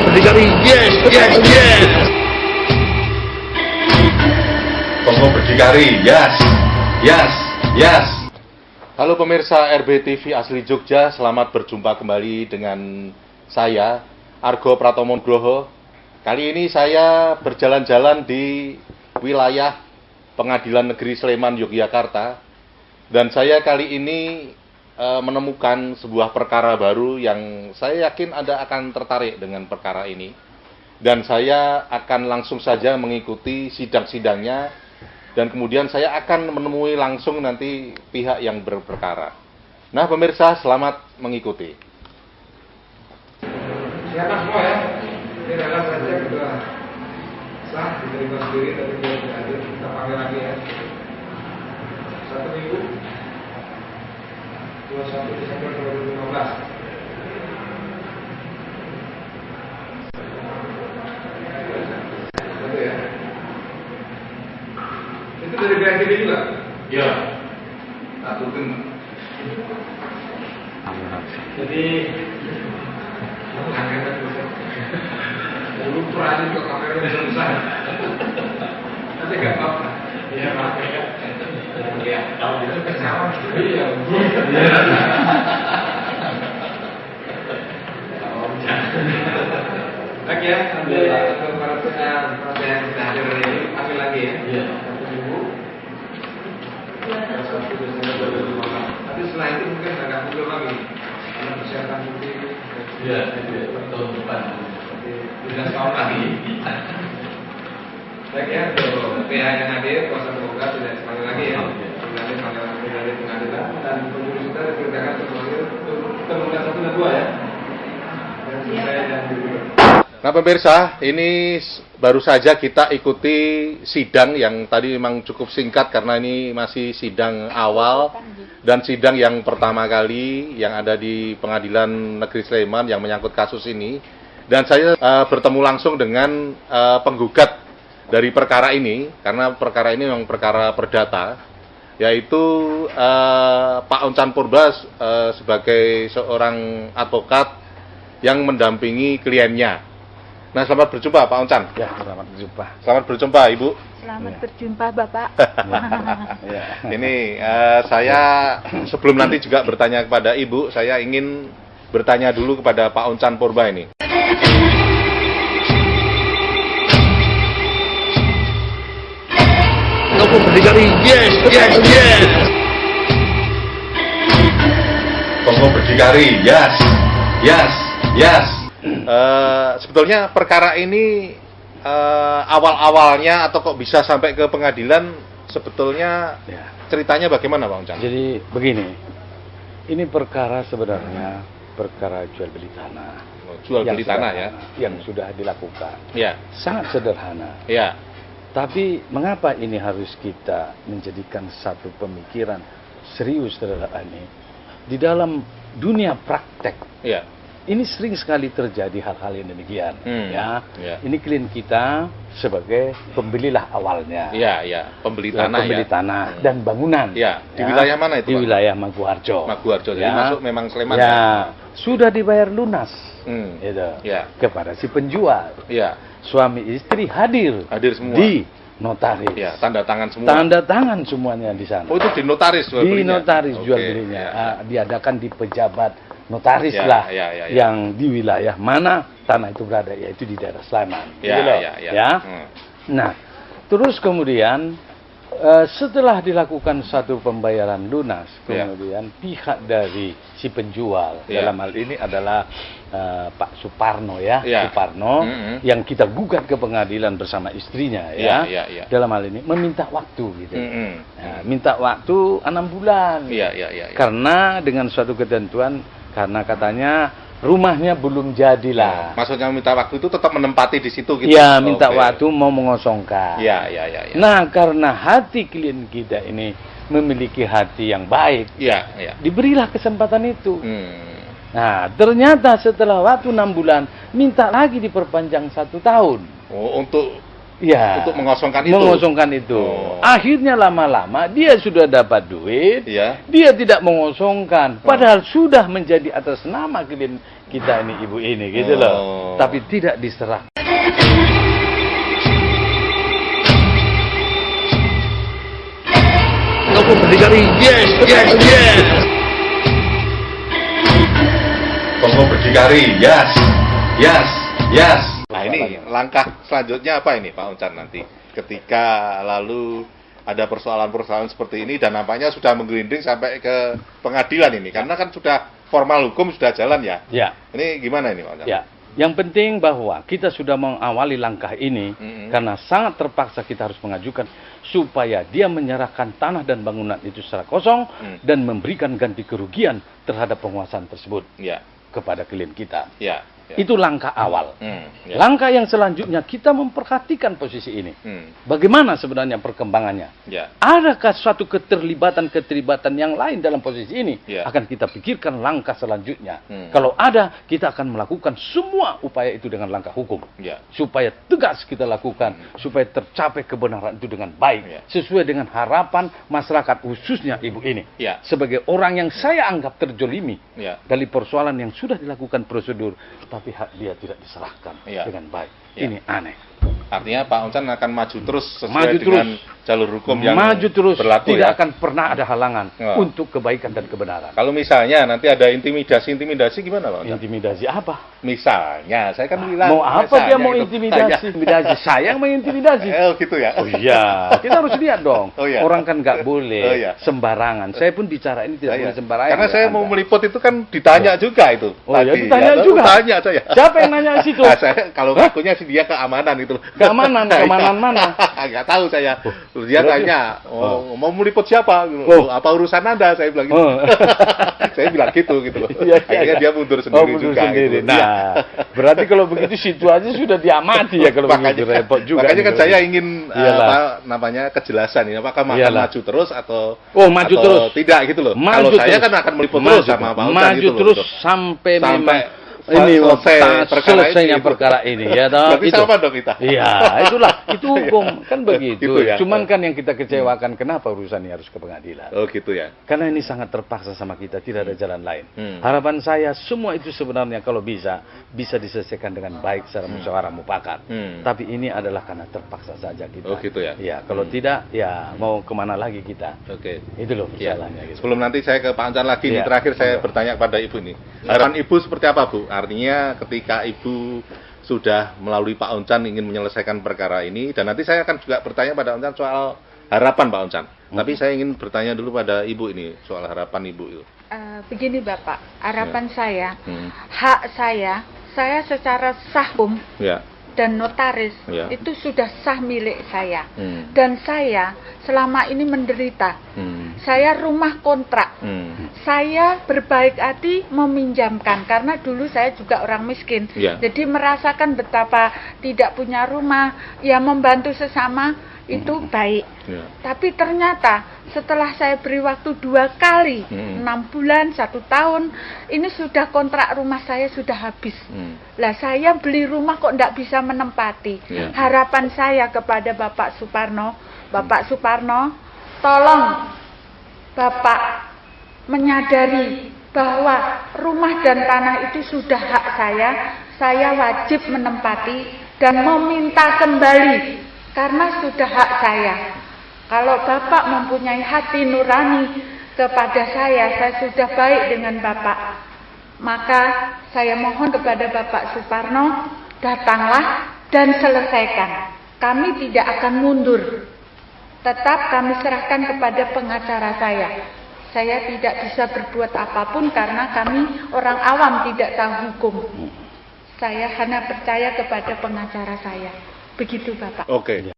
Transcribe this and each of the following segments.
berdikari, yes, yes, yes. Kongko berdikari, yes, yes, yes. Halo pemirsa RBTV Asli Jogja, selamat berjumpa kembali dengan saya, Argo Pratomo Nugroho. Kali ini saya berjalan-jalan di wilayah Pengadilan Negeri Sleman, Yogyakarta. Dan saya kali ini menemukan sebuah perkara baru yang saya yakin Anda akan tertarik dengan perkara ini. Dan saya akan langsung saja mengikuti sidang-sidangnya, dan kemudian saya akan menemui langsung nanti pihak yang berperkara. Nah pemirsa, selamat mengikuti. Siapa semua ya? Ini adalah saja juga sah diterima sendiri, tapi dia tidak hadir. Kita panggil lagi ya. 1 minggu 21 Desember 2015. Itu ya. Itu dari BNPB juga? Iya. Satu tim. Jadi dulu pernah juga kameranya besar. Tapi nggak apa-apa. Iya, pakai ya. Iya, tahu itu kecauan. Iya. Lagi ya, ambil para yang sudah hadir hari ini, ambil lagi ya. Iya. 1 minggu. 1 Desember 2015. Tapi setelah itu mungkin agak mundur lagi. Karena persiapan bukti. Iya, tahun depan. Tidak setahun lagi. Baik ya, untuk PH yang hadir, kuasa penggugat tidak sekali lagi ya. Nanti panggilan pengadilan dan penghuni kita diperintahkan untuk memanggil penggugat 1 dan 2 ya. Dan saya dan Nah pemirsa, ini baru saja kita ikuti sidang yang tadi memang cukup singkat karena ini masih sidang awal dan sidang yang pertama kali yang ada di Pengadilan Negeri Sleman yang menyangkut kasus ini. Dan saya bertemu langsung dengan penggugat dari perkara ini, karena perkara ini memang perkara perdata, yaitu Pak Oncan Purba sebagai seorang advokat yang mendampingi kliennya. Nah, selamat berjumpa Pak Oncan. Ya, selamat berjumpa. Selamat berjumpa Ibu. Selamat berjumpa Bapak. Ya. Ini saya sebelum nanti juga bertanya kepada Ibu, saya ingin bertanya dulu kepada Pak Oncan Purba ini. Kongko berdikari, yes, yes, yes. Kongko berdikari, yes, yes, yes. Sebetulnya perkara ini awal-awalnya atau kok bisa sampai ke pengadilan, sebetulnya Ya. ceritanya bagaimana Pak Oncan? Jadi begini, ini perkara sebenarnya perkara jual beli tanah. Jual Yang beli tanah ya? sederhana, yang sudah dilakukan. Ya, Sangat sederhana. ya, Tapi mengapa ini harus kita menjadikan satu pemikiran serius terhadap ini? Di dalam dunia praktek, ya, ini sering sekali terjadi hal-hal yang demikian. Ya. Ini klien kita sebagai pembelilah awalnya. ya, ya, pembeli tanah Pembeli ya. tanah dan bangunan. Ya, di wilayah mana itu, Di Pak? wilayah Maguwarjo. Maguwarjo, jadi masuk memang Sleman ya. ya? Sudah dibayar lunas, gitu, Ya. kepada si penjual. Ya, Suami istri hadir semua. di notaris. Ya, tanda tangan semua. Tanda tangan semuanya di sana. Oh, itu di notaris jual Di belinya? notaris jual Oke, belinya. ya. Diadakan di pejabat notaris Ya, lah, ya. yang di wilayah mana tanah itu berada, yaitu di daerah Sleman. Ya, Gitu loh, ya. Hmm. Nah, terus kemudian setelah dilakukan satu pembayaran lunas, Ya. kemudian pihak dari si penjual, Ya. dalam hal ini adalah Pak Suparno ya, Ya. Suparno, Mm-hmm. yang kita gugat ke pengadilan bersama istrinya ya, Ya. dalam hal ini meminta waktu gitu. Mm-hmm. Nah, minta waktu 6 bulan. Ya. Karena dengan suatu ketentuan, karena katanya rumahnya belum jadilah. Maksudnya minta waktu itu tetap menempati di situ gitu? Ya, minta Oke. waktu mau mengosongkan. Ya. Nah, karena hati klien kita ini memiliki hati yang baik, Ya. diberilah kesempatan itu. Hmm. Nah, ternyata setelah waktu 6 bulan, minta lagi diperpanjang 1 tahun. Oh, untuk Ya, untuk mengosongkan itu. Mengosongkan itu. Oh. Akhirnya lama-lama dia sudah dapat duit, Iya. dia tidak mengosongkan. Padahal sudah menjadi atas nama klien kita ini, ibu ini, gitu loh. Oh. Tapi tidak diserah. Kamu berdikari, yes, yes, yes. Tunggu berdikari, yes, yes, yes. Nah, ini langkah selanjutnya apa ini Pak Oncan nanti ketika lalu ada persoalan-persoalan seperti ini dan nampaknya sudah menggelinding sampai ke pengadilan ini, karena kan sudah formal hukum sudah jalan ya. Ya. Ini gimana ini Pak Oncan? Ya, yang penting bahwa kita sudah mengawali langkah ini karena sangat terpaksa kita harus mengajukan supaya dia menyerahkan tanah dan bangunan itu secara kosong dan memberikan ganti kerugian terhadap penguasaan tersebut Ya, kepada klien kita. ya, ya. Itu langkah awal. Ya. Langkah yang selanjutnya kita memperhatikan posisi ini. Bagaimana sebenarnya perkembangannya? Ya, Adakah suatu keterlibatan yang lain dalam posisi ini? Ya. Akan kita pikirkan langkah selanjutnya. Kalau ada, kita akan melakukan semua upaya itu dengan langkah hukum. ya, Supaya tegas kita lakukan, supaya tercapai kebenaran itu dengan baik. Ya. Sesuai dengan harapan masyarakat, khususnya ibu ini. Ya. Sebagai orang yang saya anggap terjolimi ya, dari persoalan yang sudah dilakukan prosedur, tapi hak dia tidak diserahkan Ya. dengan baik. Ya. Ini aneh. Artinya Pak Oncan akan maju terus sesuai Maju dengan terus. jalur hukum yang Maju terus, berlaku tidak ya. akan pernah ada halangan Oh. untuk kebaikan dan kebenaran. Kalau misalnya nanti ada intimidasi gimana Pak Oncan? Intimidasi apa? Misalnya, saya kan bilang Mau apa dia mau gitu. intimidasi? Intimidasi saya yang mengintimidasi. Oh gitu ya. Oh iya, kita harus lihat dong. Oh, iya. Orang kan nggak boleh Oh, iya. sembarangan. Saya pun bicara ini tidak Iya. boleh sembarangan. Karena ya, saya Anda. mau meliput itu kan ditanya juga itu. Oh ya, tadi. ditanya Ya, juga. Tanya saya. Siapa yang nanya di situ? Nah, saya kalau ngakunya sih dia keamanan itu. Keamanan mana? Nggak tahu saya. Dia berarti- tanya, mau meliput siapa? Oh. Apa urusan Anda? Saya bilang gitu. Oh. Saya bilang gitu loh. Iya, iya, Akhirnya iya. dia mundur sendiri mundur juga. sendiri. Gitu. Nah, Iya. berarti kalau begitu situ aja sudah diamati ya kalau begitu repot juga. Makanya kan nih, saya kalau ingin Iyalah. apa namanya kejelasan ini, apakah akan Iyalah. maju terus atau Oh, maju atau terus. tidak gitu loh. Maju Kalau saya terus. kan akan meliput Maju terus sama Pak Oncan maju gitu loh, terus gitu. sampai Sampai memang ini selesai perkara selesainya itu. perkara ini ya toh. Berarti sama dong kita. Iya, itulah itu hukum kan begitu. Gitu ya. Cuman kan yang kita kecewakan kenapa urusan ini harus ke pengadilan? Oh gitu ya. Karena ini sangat terpaksa sama kita, tidak ada jalan lain. Hmm. Harapan saya semua itu sebenarnya kalau bisa diselesaikan dengan baik secara musyawarah mufakat. Tapi ini adalah karena terpaksa saja kita. Oh gitu ya. Ya, kalau tidak ya mau kemana lagi kita? Oke. Itu loh Ya. persoalannya gitu. Sebelum nanti saya ke Pak Oncan lagi, ini Iya. terakhir saya bertanya kepada Ibu nih. Harapan Ibu seperti apa, Bu? Artinya ketika Ibu sudah melalui Pak Oncan ingin menyelesaikan perkara ini, dan nanti saya akan juga bertanya pada Oncan soal harapan Pak Oncan. Tapi saya ingin bertanya dulu pada Ibu ini soal harapan Ibu itu. Begini Bapak, harapan saya, Hmm. hak saya secara sah hukum Ya. dan notaris Ya. itu sudah sah milik saya. Hmm. Dan saya selama ini menderita. Hmm. Saya rumah kontrak. Hmm. Saya berbaik hati meminjamkan karena dulu saya juga orang miskin. Ya. Jadi merasakan betapa tidak punya rumah, ya membantu sesama itu baik. Ya. Tapi ternyata setelah saya beri waktu 2 kali, 6 bulan, 1 tahun, ini sudah kontrak rumah saya sudah habis. Lah saya beli rumah kok tidak bisa menempati. Ya. Harapan saya kepada Bapak Suparno, tolong Bapak menyadari bahwa rumah dan tanah itu sudah hak saya wajib menempati dan meminta kembali karena sudah hak saya. Kalau Bapak mempunyai hati nurani kepada saya sudah baik dengan Bapak. Maka saya mohon kepada Bapak Suparno, datanglah dan selesaikan. Kami tidak akan mundur. Tetap kami serahkan kepada pengacara saya. Saya tidak bisa berbuat apapun karena kami orang awam tidak tahu hukum. Saya hanya percaya kepada pengacara saya. Begitu Bapak. Oke.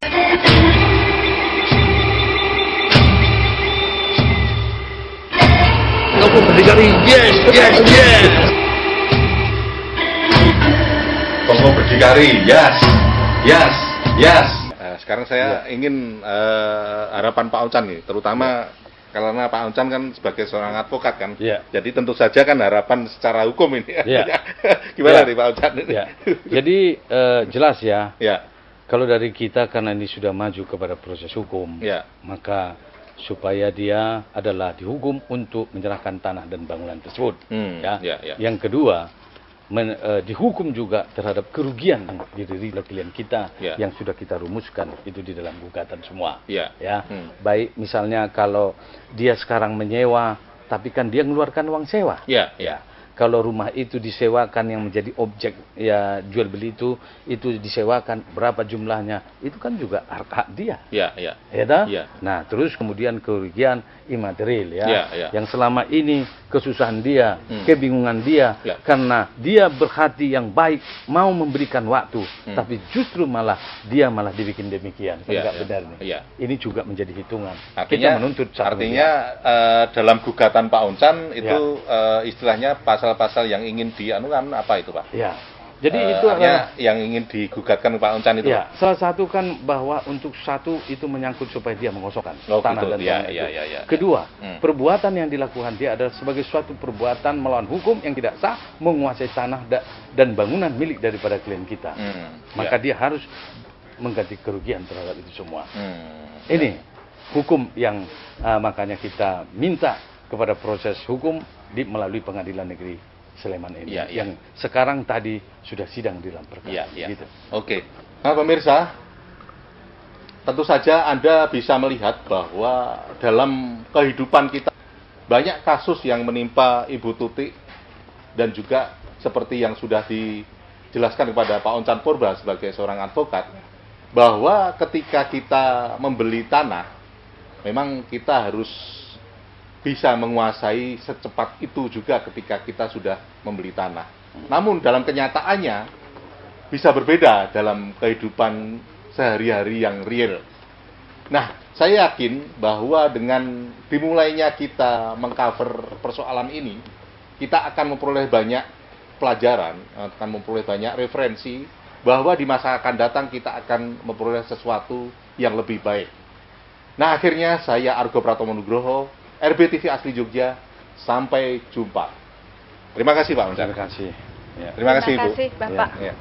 Kamu berdikari, yes, yes, yes. Tunggu berdikari, yes, yes, yes. Sekarang saya ingin harapan Pak Oncan nih, terutama karena Pak Oncan kan sebagai seorang advokat kan. Iya. Jadi tentu saja kan harapan secara hukum ini. Iya. Gimana Iya. nih Pak Oncan? Ya. Jadi jelas ya. Ya. Kalau dari kita karena ini sudah maju kepada proses hukum, Ya. maka supaya dia adalah dihukum untuk menyerahkan tanah dan bangunan tersebut. Ya. Yang kedua, dihukum juga terhadap kerugian yang didiri oleh klien kita yang sudah kita rumuskan itu di dalam gugatan semua. Ya. Baik misalnya kalau dia sekarang menyewa, tapi kan dia mengeluarkan uang sewa. Ya. Kalau rumah itu disewakan yang menjadi objek ya jual beli itu disewakan berapa jumlahnya, itu kan juga hak dia. Ya. Nah, terus kemudian kerugian imaterial yang selama ini kesusahan dia, kebingungan dia karena dia berhati yang baik mau memberikan waktu, tapi justru dia malah dibikin demikian. Enggak benar nih. Ini juga menjadi hitungan. Kita menuntut dalam gugatan Pak Oncan itu istilahnya pasal-pasal yang ingin dianukan apa itu Pak? Ya. Jadi itu adalah yang ingin digugatkan Pak Oncan itu. Ya, salah satu kan bahwa untuk satu itu menyangkut supaya dia mengosongkan tanah dan bangunan itu. Kedua, perbuatan yang dilakukan dia adalah sebagai suatu perbuatan melawan hukum yang tidak sah, menguasai tanah dan bangunan milik daripada klien kita. Maka dia harus mengganti kerugian terhadap itu semua. Ini hukum yang makanya kita minta kepada proses hukum melalui Pengadilan Negeri Sleman ini, yang sekarang tadi sudah sidang di dalam perkara. Gitu. Oke. Nah pemirsa, tentu saja Anda bisa melihat bahwa dalam kehidupan kita banyak kasus yang menimpa Ibu Tuti dan juga seperti yang sudah dijelaskan kepada Pak Oncan Purba sebagai seorang advokat, bahwa ketika kita membeli tanah, memang kita harus bisa menguasai secepat itu juga ketika kita sudah membeli tanah. Namun dalam kenyataannya bisa berbeda dalam kehidupan sehari-hari yang real. Nah, saya yakin bahwa dengan dimulainya kita mengcover persoalan ini, kita akan memperoleh banyak pelajaran, akan memperoleh banyak referensi, bahwa di masa akan datang kita akan memperoleh sesuatu yang lebih baik. Nah, akhirnya saya Argo Pratomo Nugroho, RBTV Asli Jogja, sampai jumpa. Terima kasih Pak Oncan. Terima kasih. Terima kasih Ibu. Terima kasih Bapak. Ya.